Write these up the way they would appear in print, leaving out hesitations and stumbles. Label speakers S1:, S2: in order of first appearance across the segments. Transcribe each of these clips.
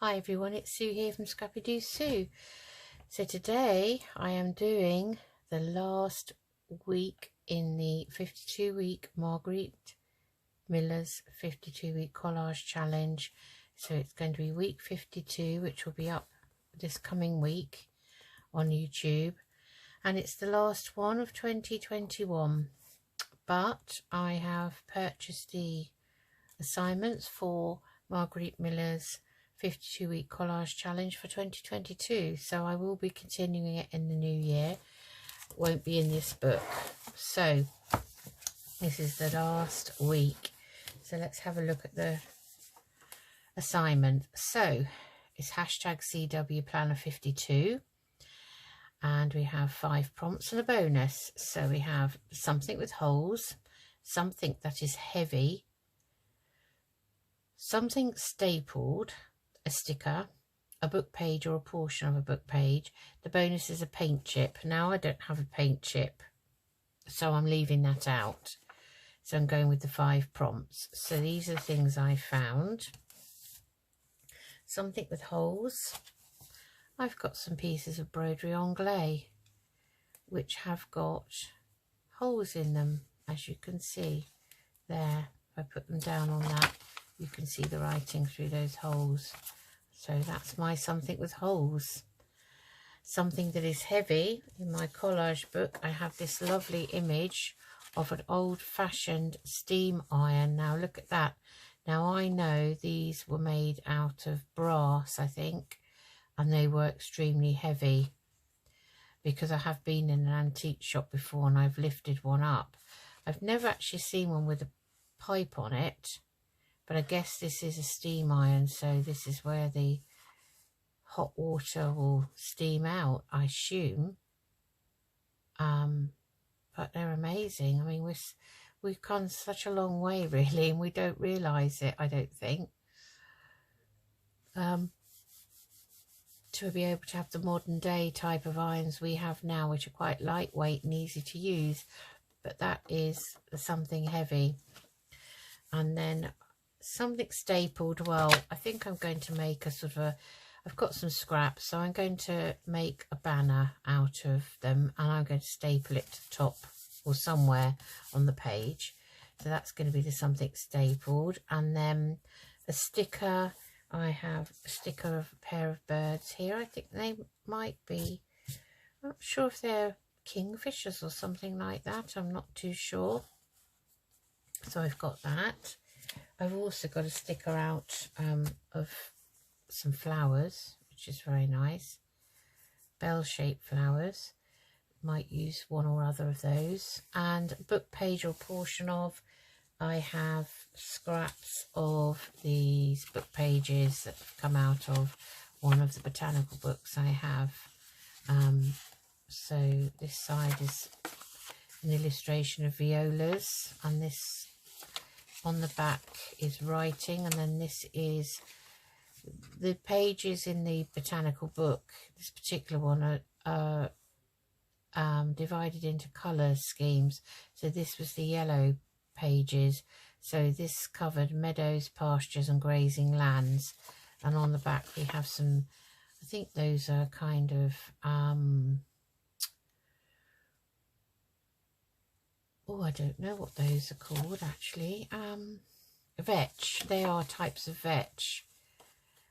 S1: Hi everyone, it's Sue here from Scrappy Do Sue. So today I am doing the last week in the 52-week Margarete Miller's 52-week collage challenge. So it's going to be week 52, which will be up this coming week on YouTube. And it's the last one of 2021. But I have purchased the assignments for Margarete Miller's 52-week collage challenge for 2022, so I will be continuing it in the new year. It won't be in this book. So this is the last week, so let's have a look at the assignment. So it's hashtag CW Planner 52, and we have 5 prompts and a bonus. So we have something with holes, something that is heavy, something stapled, a sticker, a book page or a portion of a book page. The bonus is a paint chip. Now I don't have a paint chip, so I'm leaving that out. So I'm going with the 5 prompts. So these are the things I found. Something with holes. I've got some pieces of broderie anglais which have got holes in them, as you can see there. If I put them down on that, you can see the writing through those holes. So that's my something with holes. Something that is heavy. In my collage book I have this lovely image of an old-fashioned steam iron. Now look at that. Now I know these were made out of brass, I think, and they were extremely heavy, because I have been in an antique shop before and I've lifted one up. I've never actually seen one with a pipe on it, but I guess this is a steam iron, so this is where the hot water will steam out, I assume. But they're amazing. I mean, we've come such a long way, really, and we don't realise it, I don't think. To be able to have the modern day type of irons we have now, which are quite lightweight and easy to use, but that is something heavy. And then something stapled. Well, I think I'm going to make a sort of I've got some scraps, so I'm going to make a banner out of them, and I'm going to staple it to the top or somewhere on the page. So that's going to be the something stapled. And then a sticker. I have a sticker of a pair of birds here. I think they might be, I'm not sure if they're kingfishers or something like that. I'm not too sure. So I've got that. I've also got a sticker out of some flowers, which is very nice. Bell-shaped flowers. Might use one or other of those. And book page or portion of, I have scraps of these book pages that have come out of one of the botanical books I have. So this side is an illustration of violas, and this on the back is writing, and then this is the pages in the botanical book. This particular one are divided into colour schemes. So this was the yellow pages. So this covered meadows, pastures and grazing lands. And on the back we have some, I think those are kind of oh, I don't know what those are called actually. Vetch. They are types of vetch.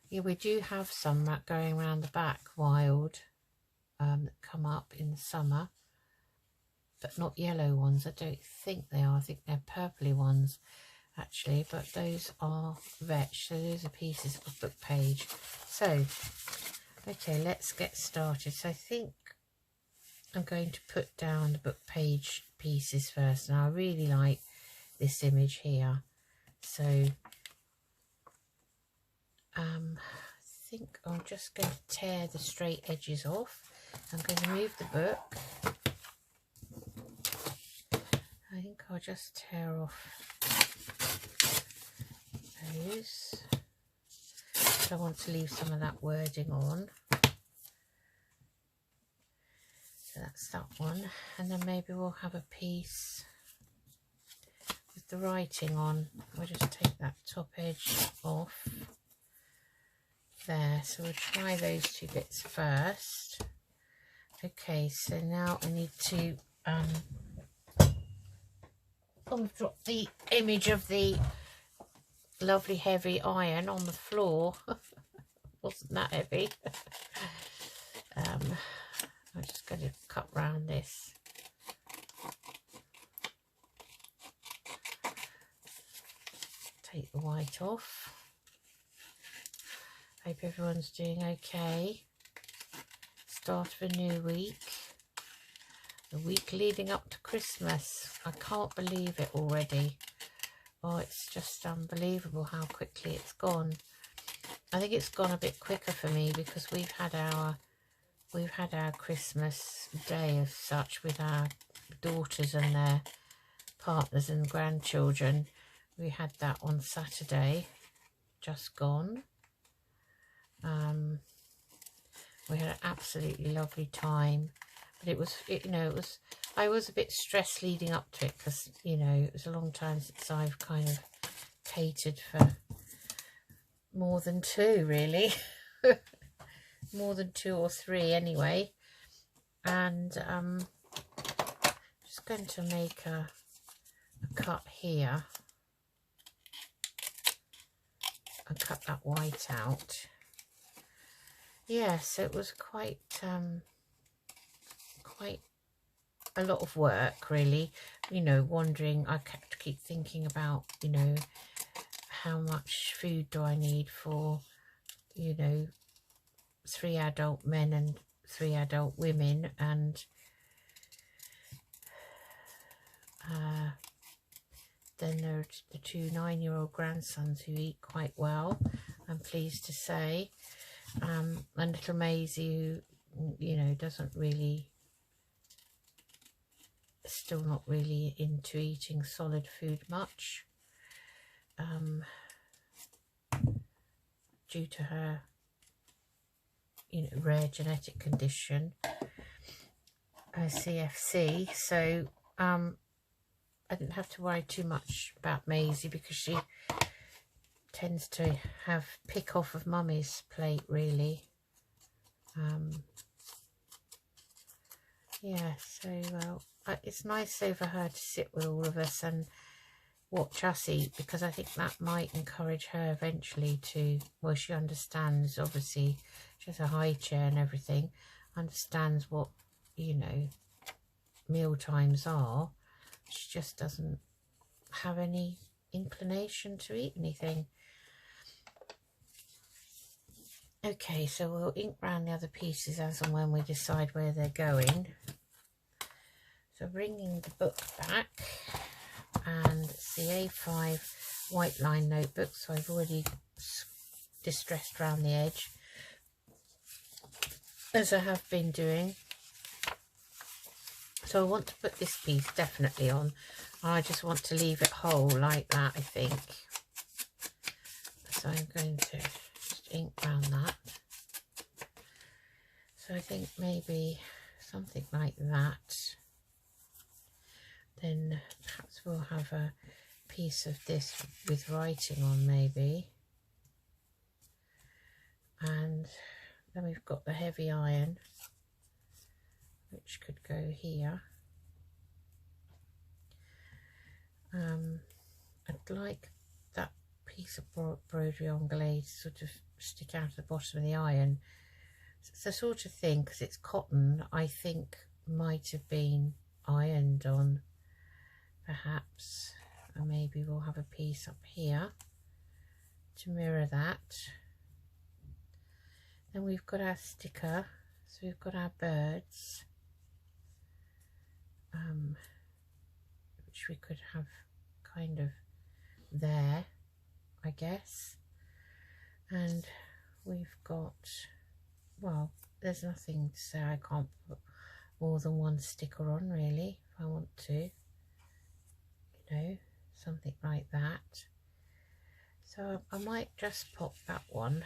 S1: Yeah, we do have some going around the back wild that come up in the summer, but not yellow ones. I don't think they are. I think they're purpley ones actually, but those are vetch. So those are pieces of book page. So okay, let's get started. So I think I'm going to put down the book page pieces first. Now I really like this image here, so I think I'm just going to tear the straight edges off. I'm going to move the book. I think I'll just tear off those. I want to leave some of that wording on. So that's that one, and then maybe we'll have a piece with the writing on. I'll just take that top edge off. there. So we'll try those two bits first. Okay, so now I need to I've dropped the image of the lovely heavy iron on the floor. Wasn't that heavy? I'm just going to cut round this. Take the white off. Hope everyone's doing okay. Start of a new week. The week leading up to Christmas. I can't believe it already. Oh, it's just unbelievable how quickly it's gone. I think it's gone a bit quicker for me because we've had our Christmas day as such with our daughters and their partners and grandchildren. We had that on Saturday, just gone. We had an absolutely lovely time, but it was I was a bit stressed leading up to it because, you know, it was a long time since I've kind of catered for more than two, really. More than 2 or 3 anyway. And just going to make a cut here and cut that white out. Yes, it was quite a lot of work, really. You know, wondering, I keep thinking about, you know, how much food do I need for, you know, 3 adult men and 3 adult women, and then there are the 2 9-year-old grandsons who eat quite well, I'm pleased to say, and little Maisie, who, you know, doesn't really, still not really into eating solid food much, due to her, you know, rare genetic condition, CFC. So I didn't have to worry too much about Maisie because she tends to have pick off of Mummy's plate, really. Yeah, so it's nice over her to sit with all of us and watch us eat, because I think that might encourage her eventually to, well, she understands, obviously, she has a high chair and everything, understands what, you know, meal times are. She just doesn't have any inclination to eat anything. Okay, so we'll ink round the other pieces as and when we decide where they're going. So bringing the book back, and it's the A5 white line notebook, so I've already distressed around the edge, as I have been doing. So I want to put this piece definitely on. I just want to leave it whole like that, I think. So I'm going to just ink round that. So I think maybe something like that. Then perhaps we'll have a piece of this with writing on, maybe. And then we've got the heavy iron, which could go here. I'd like that piece of broderie anglaise to sort of stick out of the bottom of the iron. It's the sort of thing, because it's cotton, I think might have been ironed on, perhaps. And maybe we'll have a piece up here to mirror that. Then we've got our sticker, so we've got our birds, which we could have kind of there, I guess. And we've got, well, there's nothing to say I can't put more than one sticker on, really, if I want to, you know, something like that. So I might just pop that one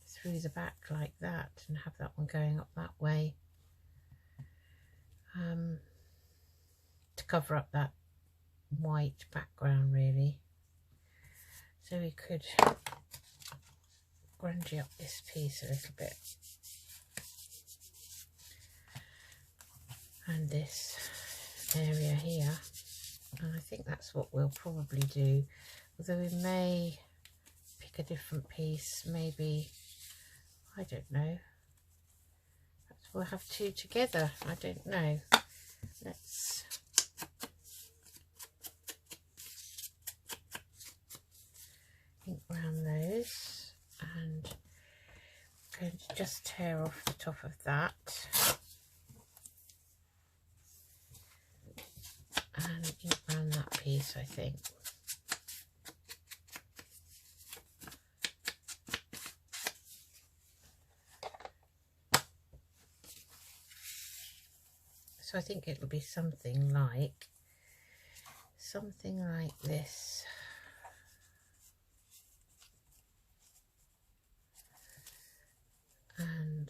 S1: through the back like that and have that one going up that way, to cover up that white background, really. So we could scrunchie up this piece a little bit. And this area here. And I think that's what we'll probably do. Although we may pick a different piece, maybe, I don't know. Perhaps we'll have two together, I don't know. Let's ink around those, and I'm going to just tear off the top of that. And ink around that piece, I think. So I think it'll be something like this. And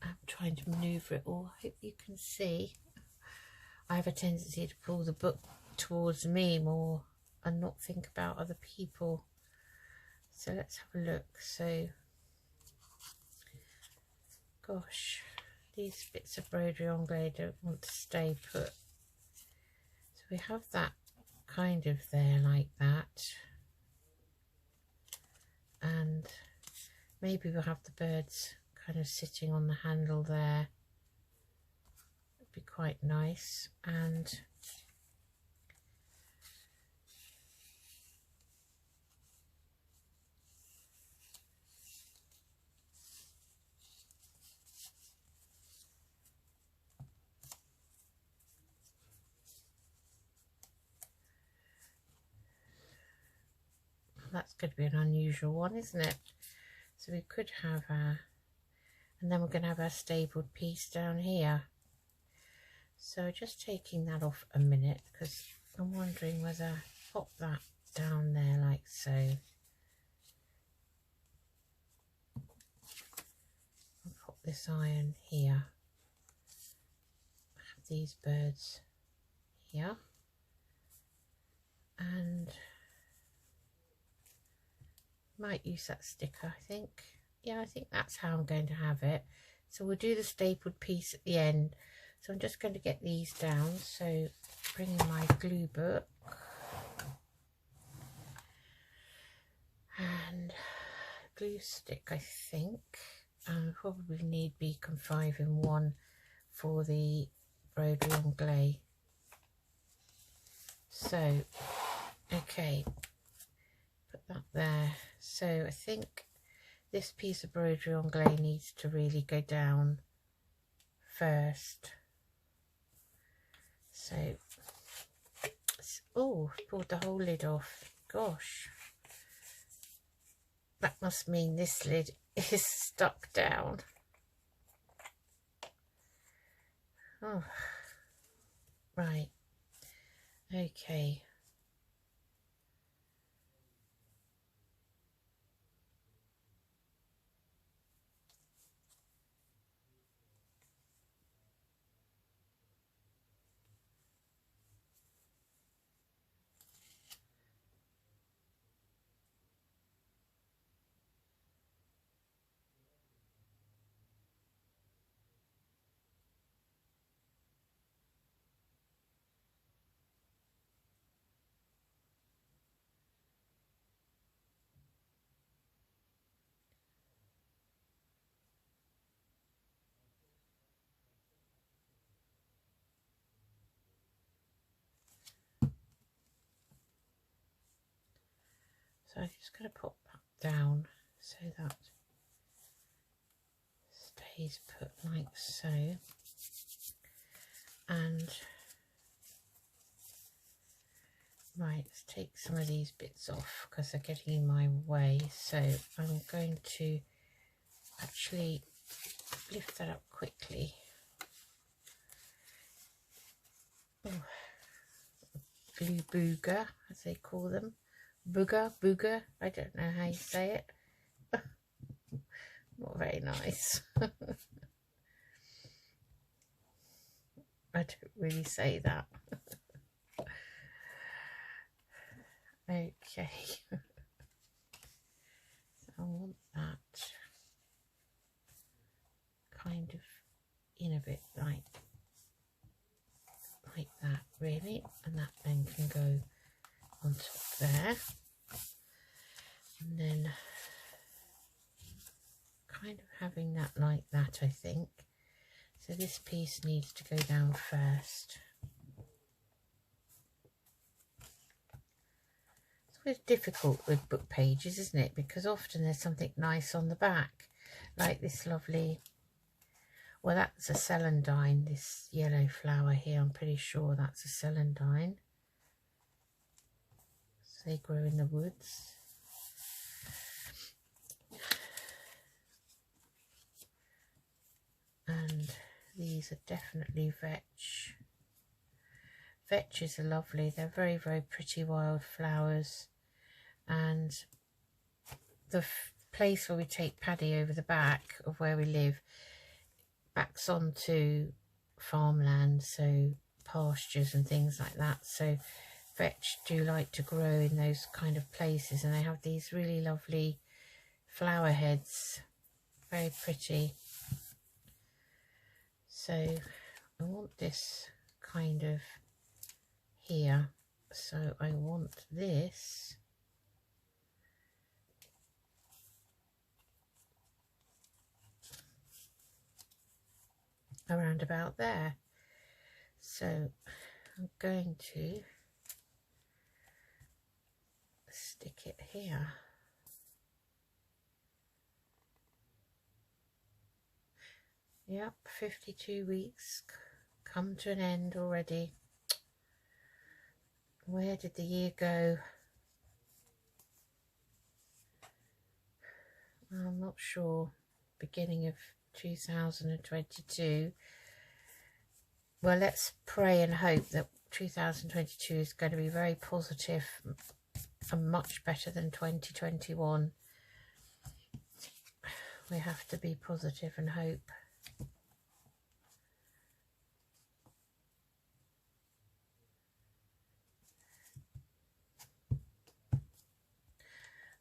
S1: I'm trying to maneuver it all. I hope you can see. I have a tendency to pull the book towards me more and not think about other people. So let's have a look. So, gosh, these bits of embroidery anglais don't want to stay put. So we have that kind of there like that. And maybe we'll have the birds kind of sitting on the handle there. It'd be quite nice. And that's going to be an unusual one, isn't it? So we could have a, and then we're going to have our stapled piece down here. So just taking that off a minute, because I'm wondering whether I pop that down there like so. I'll pop this iron here. Have these birds here. And might use that sticker, I think. Yeah, I think that's how I'm going to have it. So we'll do the stapled piece at the end. So I'm just going to get these down. So bringing my glue book and glue stick, I think. And probably need Beacon 5 in 1 for the embroidery anglais. So, okay, put that there. So I think this piece of embroidery anglais needs to really go down first. So, oh, pulled the whole lid off. Gosh, that must mean this lid is stuck down. Oh, right, okay. So I'm just going to pop that down so that stays put like so. And right, let's take some of these bits off because they're getting in my way. So I'm going to actually lift that up quickly. Oh, glue booger, as they call them. Booger, I don't know how you say it. Not very nice. I don't really say that. Okay. So I want that kind of in a bit like that really, and that then can go on top there, and then kind of having that like that, I think. So this piece needs to go down first. It's always difficult with book pages, isn't it? Because often there's something nice on the back, like this lovely, well, that's a celandine, this yellow flower here. I'm pretty sure that's a celandine. So they grow in the woods. And these are definitely vetch. Vetches are lovely. They're very, very pretty wild flowers. And the place where we take Paddy over the back of where we live backs onto farmland, so pastures and things like that. So vetch do like to grow in those kind of places, and they have these really lovely flower heads. Very pretty. So I want this kind of here, so I want this around about there. So I'm going to stick it here. Yep, 52 weeks come to an end already. Where did the year go? I'm not sure. Beginning of 2022. Well, let's pray and hope that 2022 is going to be very positive and much better than 2021. We have to be positive and hope.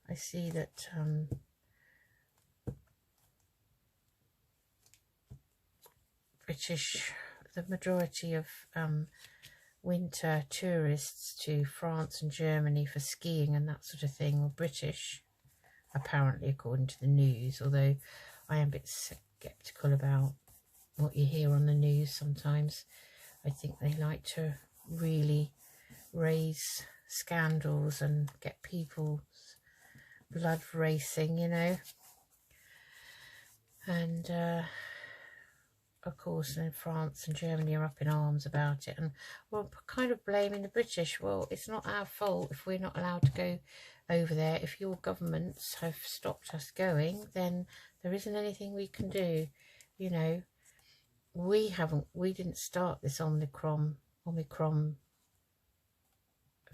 S1: I see that the majority of winter tourists to France and Germany for skiing and that sort of thing are British, apparently, according to the news, although I am a bit sceptical about what you hear on the news sometimes. I think they like to really raise scandals and get people's blood racing, you know. And of course, in France and Germany are up in arms about it, and we're kind of blaming the British. Well, it's not our fault if we're not allowed to go over there. If your governments have stopped us going, then there isn't anything we can do. You know, we didn't start this Omicron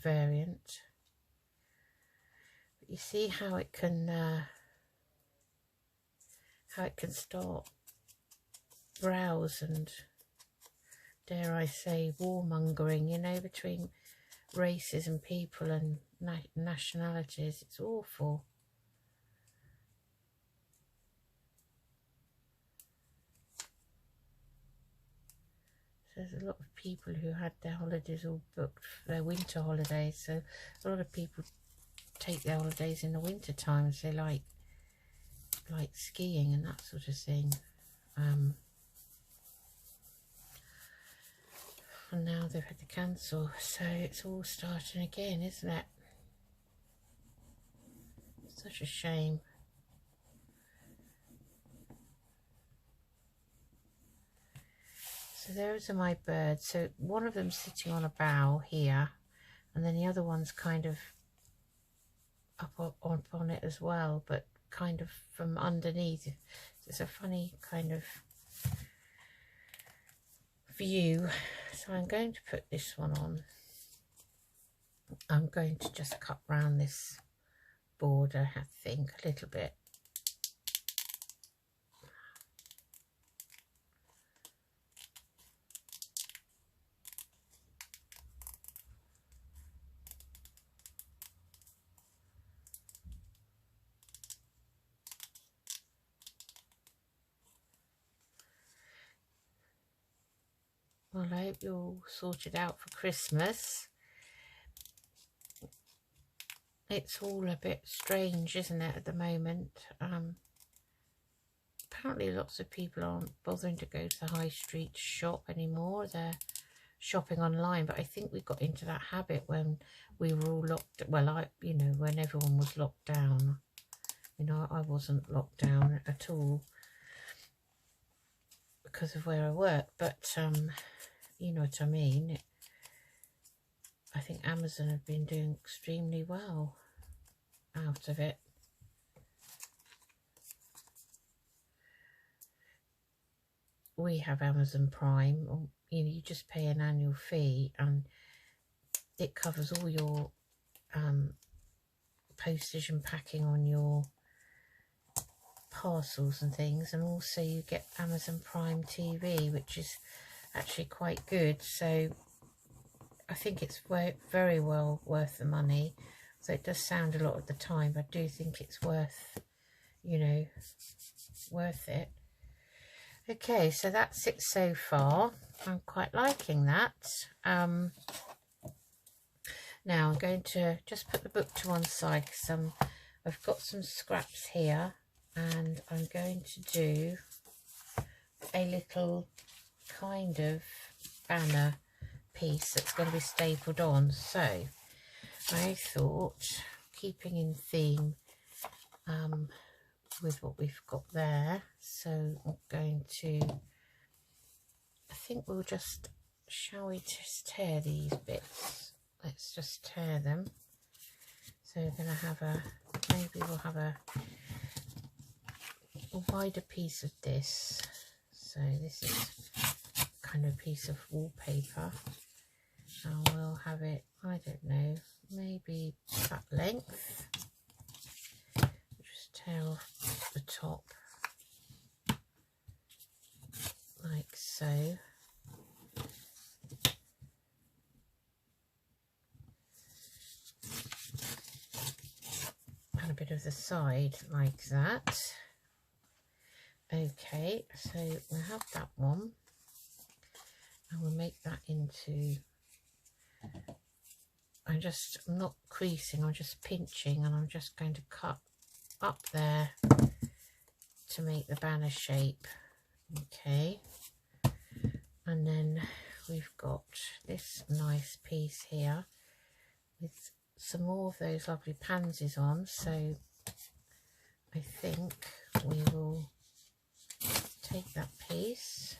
S1: variant. But you see how it can start rows and, dare I say, warmongering, you know, between races and people and nationalities. It's awful. So there's a lot of people who had their holidays all booked, their winter holidays. So a lot of people take their holidays in the winter time as they like skiing and that sort of thing. And now they've had to cancel, so it's all starting again, isn't it? Such a shame. So those are my birds. So one of them's sitting on a bough here, and then the other one's kind of up on it as well, but kind of from underneath. It's a funny kind of view. So I'm going to put this one on. I'm going to just cut round this border, I think, a little bit. Well, I hope you're all sorted out for Christmas. It's all a bit strange, isn't it, at the moment? Apparently lots of people aren't bothering to go to the high street to shop anymore. They're shopping online, but I think we got into that habit when we were all locked, well, you know, when everyone was locked down. You know, I wasn't locked down at all because of where I work, but you know what I mean. I think Amazon have been doing extremely well out of it. We have Amazon Prime, or, you know, you just pay an annual fee and it covers all your postage and packing on your parcels and things, and also you get Amazon Prime TV, which is actually quite good. So I think it's very well worth the money. So it does sound a lot at the time, but I do think it's worth, you know, worth it. Okay, so that's it so far. I'm quite liking that. Now I'm going to just put the book to one side because I've got some scraps here, and I'm going to do a little kind of banner piece that's going to be stapled on. So I thought, keeping in theme with what we've got there, so I'm going to, I think we'll just, shall we just tear these bits? Let's just tear them. So we're going to have a, maybe we'll have a wider piece of this. So this is kind of a piece of wallpaper, and we'll have it, I don't know, maybe that length. Just tear off the top like so. And a bit of the side like that. Okay, so we'll have that one, and we'll make that into, I'm not creasing, I'm just pinching, and I'm just going to cut up there to make the banner shape. Okay, and then we've got this nice piece here with some more of those lovely pansies on, so I think we will take that piece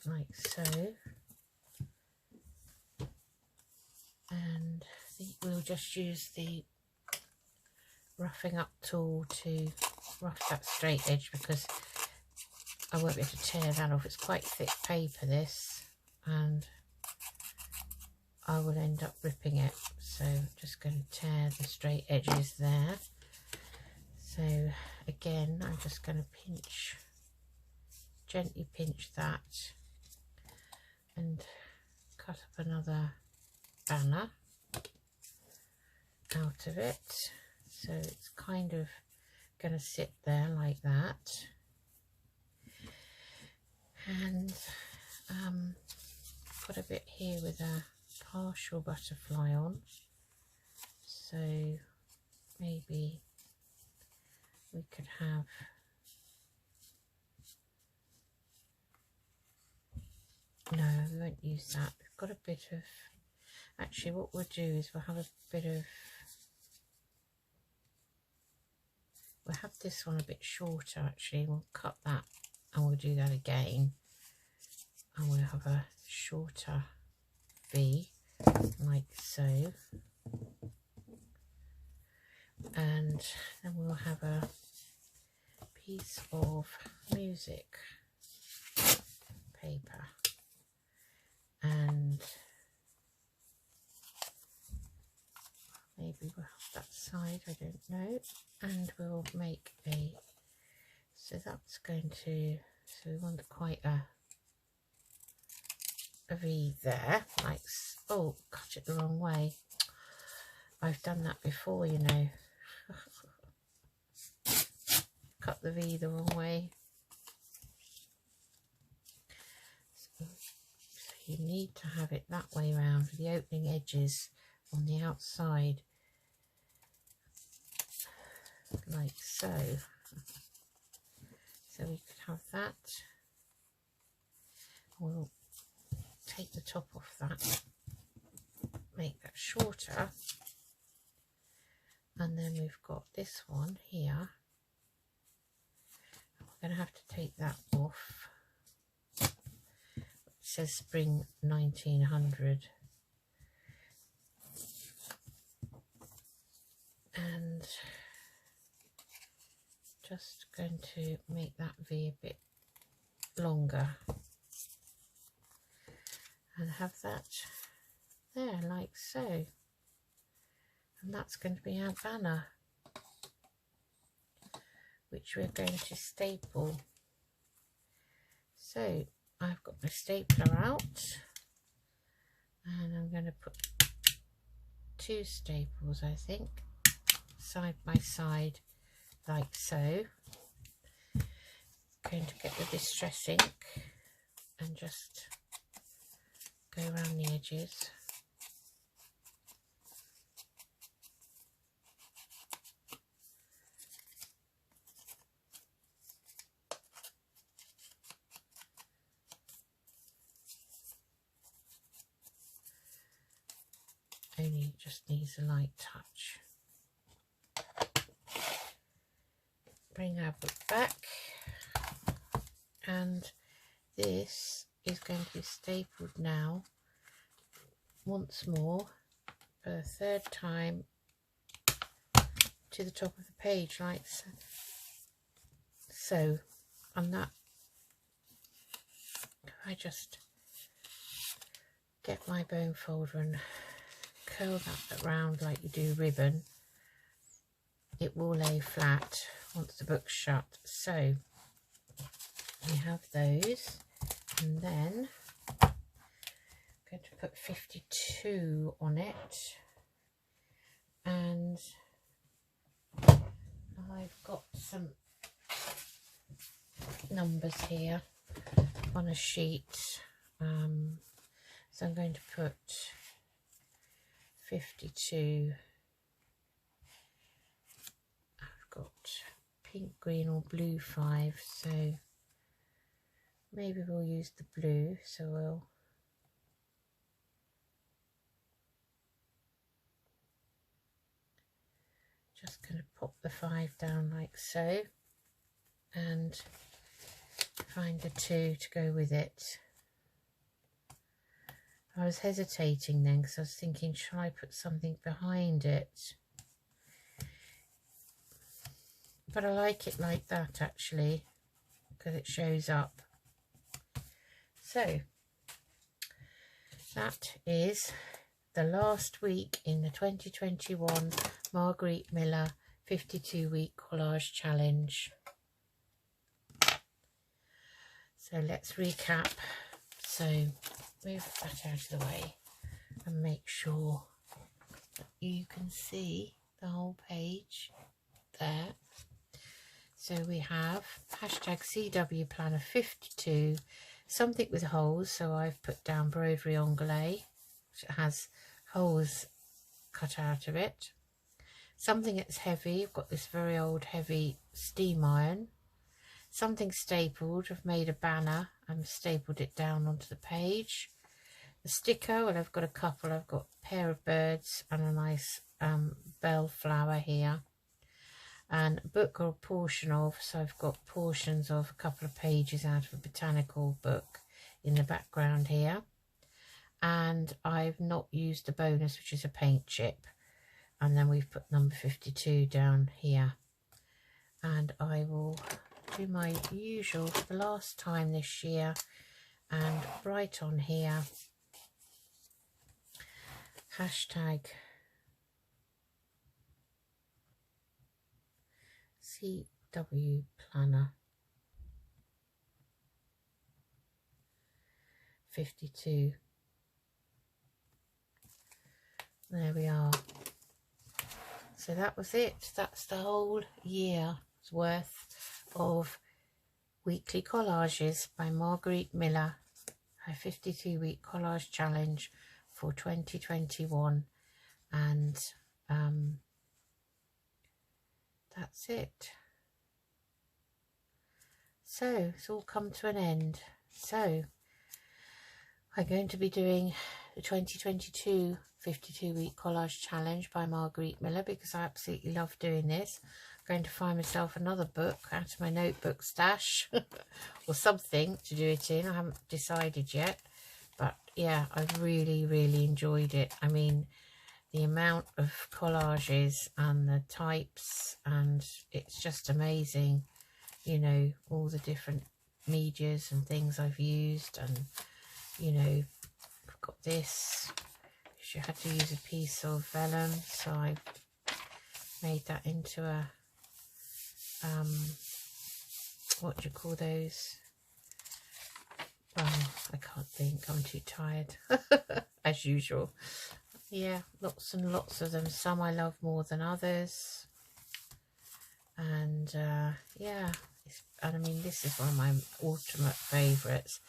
S1: like so, and I think we'll just use the roughing up tool to rough that straight edge, because I won't be able to tear that off. It's quite thick paper, this, and I will end up ripping it, so I'm just going to tear the straight edges there. So again, I'm just going to pinch, gently pinch that, and cut up another banner out of it. So it's kind of going to sit there like that, and put a bit here with a partial butterfly on, so maybe we could have, no, we won't use that. We've got a bit of, actually what we'll do is we'll have a bit of, we'll have this one a bit shorter actually. We'll cut that and we'll do that again, and we'll have a shorter V like so, and then we'll have a piece of music paper, and maybe we'll have that side, I don't know, and we'll make a, so that's going to, so we want quite a V there, like, oh, cut it the wrong way. I've done that before, you know. Cut the V the wrong way. you need to have it that way round with the opening edges on the outside, like so. So we could have that. We'll take the top off that, make that shorter, and then we've got this one here. We're going to have to take that off. It says spring 1900, and just going to make that V a bit longer and have that there like so, and that's going to be our banner, which we're going to staple. So I've got my stapler out, and I'm going to put 2 staples, I think, side by side like so. Going to get the distress ink and just go around the edges. Only just needs a light touch. Bring our book back, and this is going to be stapled now once more for the 3rd time to the top of the page like so. So, and that, if I just get my bone folder and curl that around like you do ribbon, it will lay flat once the book's shut. So we have those, and then I'm going to put 52 on it, and I've got some numbers here on a sheet, so I'm going to put 52. I've got pink, green or blue 5, so maybe we'll use the blue. So we'll just going to pop the 5 down like so, and find the 2 to go with it. I was hesitating then because I was thinking, shall I put something behind it? But I like it like that actually, because it shows up. So that is the last week in the 2021 Margarete Miller 52-week collage challenge. So let's recap. So move that out of the way and make sure that you can see the whole page there. So we have hashtag CW Planner 52, something with holes, so I've put down broderie anglaise, which has holes cut out of it. Something that's heavy, I've got this very old heavy steam iron. Something stapled, I've made a banner and stapled it down onto the page. The sticker, well, I've got a couple. I've got a pair of birds and a nice bell flower here. And a book or a portion of, so I've got portions of a couple of pages out of a botanical book in the background here. And I've not used the bonus, which is a paint chip. And then we've put number 52 down here. And I will do my usual for the last time this year and write on here hashtag CW Planner 52. There we are. So that was it. That's the whole year's worth of weekly collages by Margarete Miller, a 52-week collage challenge for 2021, and that's it. So it's all come to an end. So I'm going to be doing the 2022 52-week collage challenge by Margarete Miller because I absolutely love doing this. I'm going to find myself another book out of my notebook stash or something to do it in. I haven't decided yet, but yeah, I've really enjoyed it. I mean, the amount of collages and the types, and it's just amazing, you know, all the different medias and things I've used. And you know, I've got this, which I had to use a piece of vellum, so I've made that into a what do you call those? Oh, I can't think, I'm too tired as usual. Yeah, lots and lots of them. Some I love more than others, and yeah, and I mean, this is one of my ultimate favourites,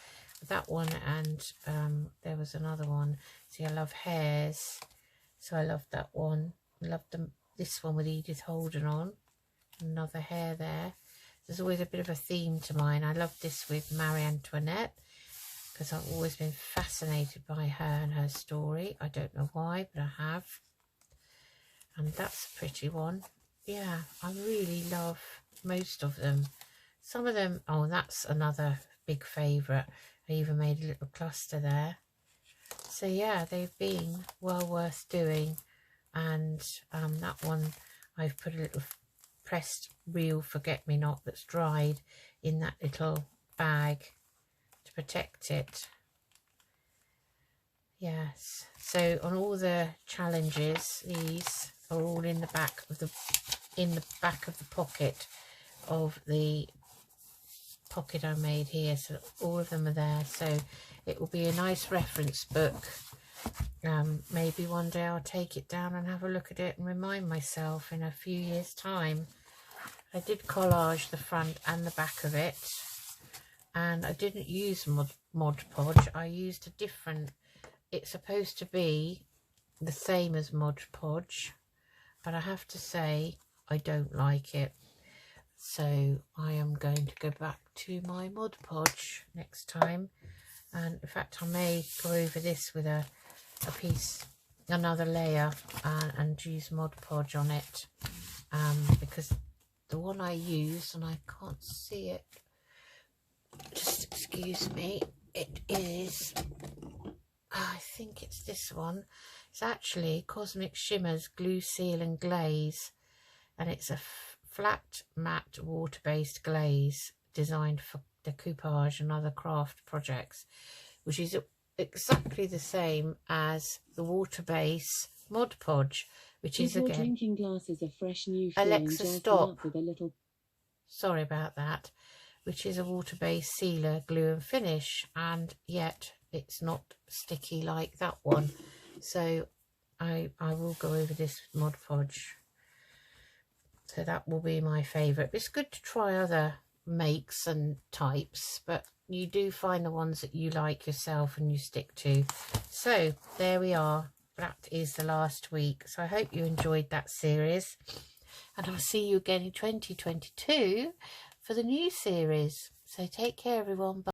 S1: that one. And there was another one. See, I love hairs, so I love that one. I love this one with Edith Holden on, another hair there. There's always a bit of a theme to mine. I love this with Marie Antoinette because I've always been fascinated by her and her story. I don't know why, but I have. And that's a pretty one. Yeah, I really love most of them. Some of them, oh, that's another big favourite. I even made a little cluster there. So yeah, they've been well worth doing. And that one, I've put a little pressed real forget-me-not that's dried in that little bag to protect it. Yes, so on all the challenges, these are all in the back of the pocket of the pocket I made here, so all of them are there. So it will be a nice reference book. Maybe one day I'll take it down and have a look at it and remind myself in a few years' time. I did collage the front and the back of it, and I didn't use Mod Podge. I used a different, it's supposed to be the same as Mod Podge, but I have to say I don't like it. So I am going to go back to my Mod Podge next time. And in fact, I may go over this with a piece, another layer, and use Mod Podge on it, because the one I used, and I can't see it, just excuse me, it is, I think it's this one. It's actually Cosmic Shimmers Glue Seal and Glaze, and it's a flat matte water-based glaze designed for decoupage and other craft projects, which is exactly the same as the water base Mod Podge, which is again
S2: drinking glasses of fresh new
S1: Alexa, stop. With a little... Sorry about that. Which is a water-based sealer, glue and finish, and yet it's not sticky like that one. So I will go over this Mod Podge. So that will be my favourite. It's good to try other makes and types, but you do find the ones that you like yourself and you stick to. So there we are. That is the last week. So I hope you enjoyed that series, and I'll see you again in 2022 for the new series. So take care, everyone. Bye.